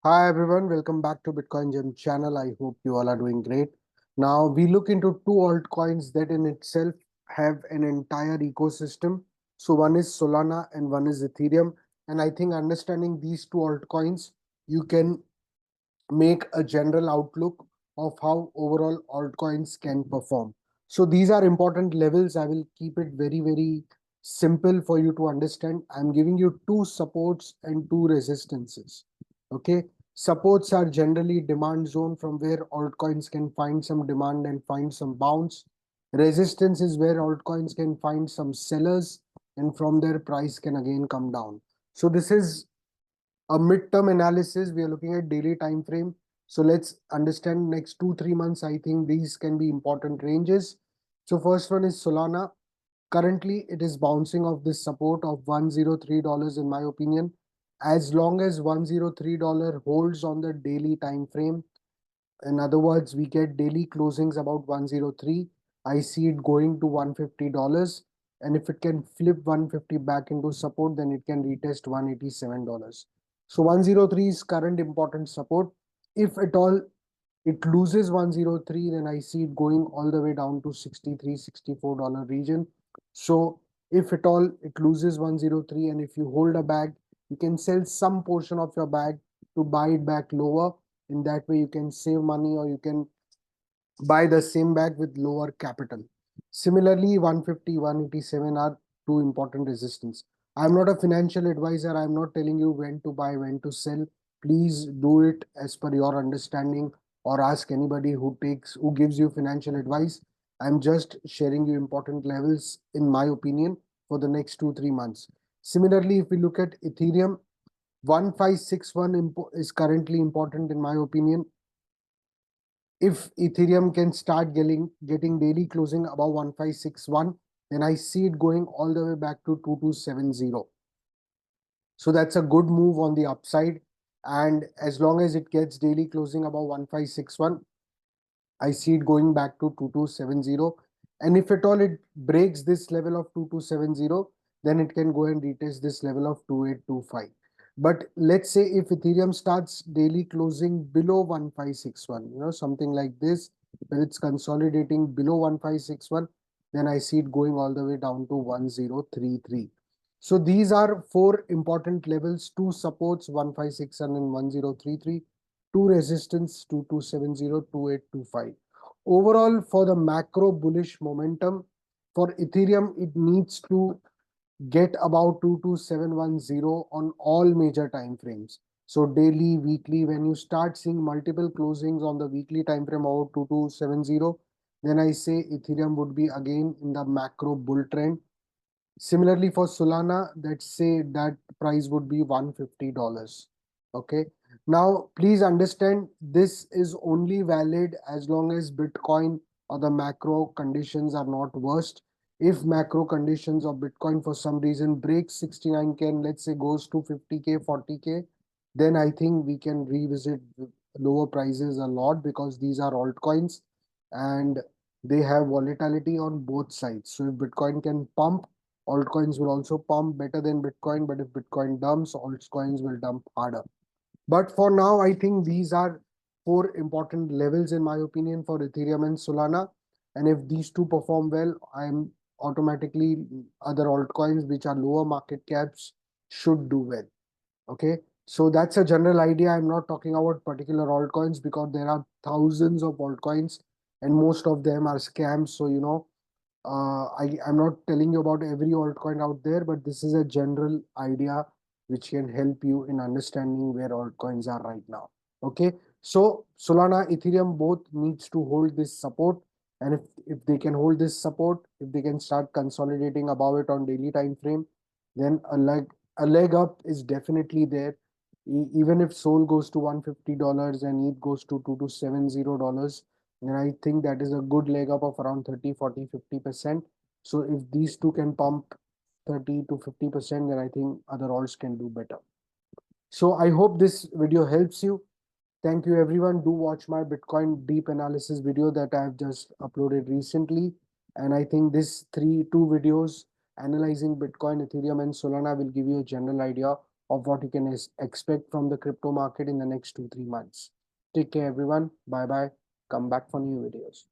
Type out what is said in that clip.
Hi everyone, welcome back to Bitcoingem channel. I hope you all are doing great. Now we look into two altcoins that in itself have an entire ecosystem. So one is Solana and one is Ethereum. And I think understanding these two altcoins, you can make a general outlook of how overall altcoins can perform. So these are important levels. I will keep it very simple for you to understand. I'm giving you two supports and two resistances. Okay. Supports are generally demand zone from where altcoins can find some demand and find some bounce. Resistance is where altcoins can find some sellers and from their price can again come down. So this is a midterm analysis. We are looking at daily time frame. So let's understand next 2 3 months. I think these can be important ranges. So first one is Solana. Currently it is bouncing off this support of $103 in my opinion. As long as $103 holds on the daily time frame, in other words, we get daily closings about 103. I see it going to $150. And if it can flip 150 back into support, then it can retest $187. So 103 is current important support. If at all it loses 103, then I see it going all the way down to 63, $64 region. So if at all it loses 103 and if you hold a bag, you can sell some portion of your bag to buy it back lower. In that way, you can save money or you can buy the same bag with lower capital. Similarly, 150, 187 are two important resistance. I'm not a financial advisor. I'm not telling you when to buy, when to sell. Please do it as per your understanding or ask anybody who gives you financial advice. I'm just sharing you important levels in my opinion for the next 2 3 months. Similarly, if we look at Ethereum, 1561 is currently important in my opinion. If Ethereum can start getting daily closing above 1561, then I see it going all the way back to 2270. So that's a good move on the upside. And as long as it gets daily closing above 1561, I see it going back to 2270. And if at all it breaks this level of 2270, then it can go and retest this level of 2825. But let's say if Ethereum starts daily closing below 1561, something like this, where it's consolidating below 1561, then I see it going all the way down to 1033. So these are four important levels, two supports 1561 and 1033, two resistance 2270, 2825. Overall, for the macro bullish momentum for Ethereum, it needs to get about 22710 on all major time frames. So daily, weekly, when you start seeing multiple closings on the weekly time frame about 2270, then I say Ethereum would be again in the macro bull trend. Similarly, for Solana, let's say that price would be $150. Okay. Now, please understand this is only valid as long as Bitcoin or the macro conditions are not worst. If macro conditions of Bitcoin for some reason breaks 69K and let's say goes to 50K, 40K, then I think we can revisit lower prices a lot because these are altcoins and they have volatility on both sides. So if Bitcoin can pump, altcoins will also pump better than Bitcoin, but if Bitcoin dumps, altcoins will dump harder. But for now, I think these are four important levels in my opinion for Ethereum and Solana. And if these two perform well, I'm automatically other altcoins which are lower market caps should do well. Okay. So that's a general idea. I'm not talking about particular altcoins because there are thousands of altcoins and most of them are scams. So, I'm not telling you about every altcoin out there, but this is a general idea which can help you in understanding where altcoins are right now. Okay, so Solana, Ethereum both needs to hold this support, and if they can hold this support, if they can start consolidating above it on daily time frame, then a leg up is definitely there. Even if Sol goes to $150 and ETH goes to $2270, and I think that is a good leg up of around 30, 40, 50%. So if these two can pump 30 to 50%, then I think other alts can do better. So I hope this video helps you. Thank you everyone. Do watch my Bitcoin deep analysis video that I have just uploaded recently. And I think this two videos analyzing Bitcoin, Ethereum, and Solana will give you a general idea of what you can expect from the crypto market in the next 2-3 months. Take care, everyone. Bye bye. Come back for new videos.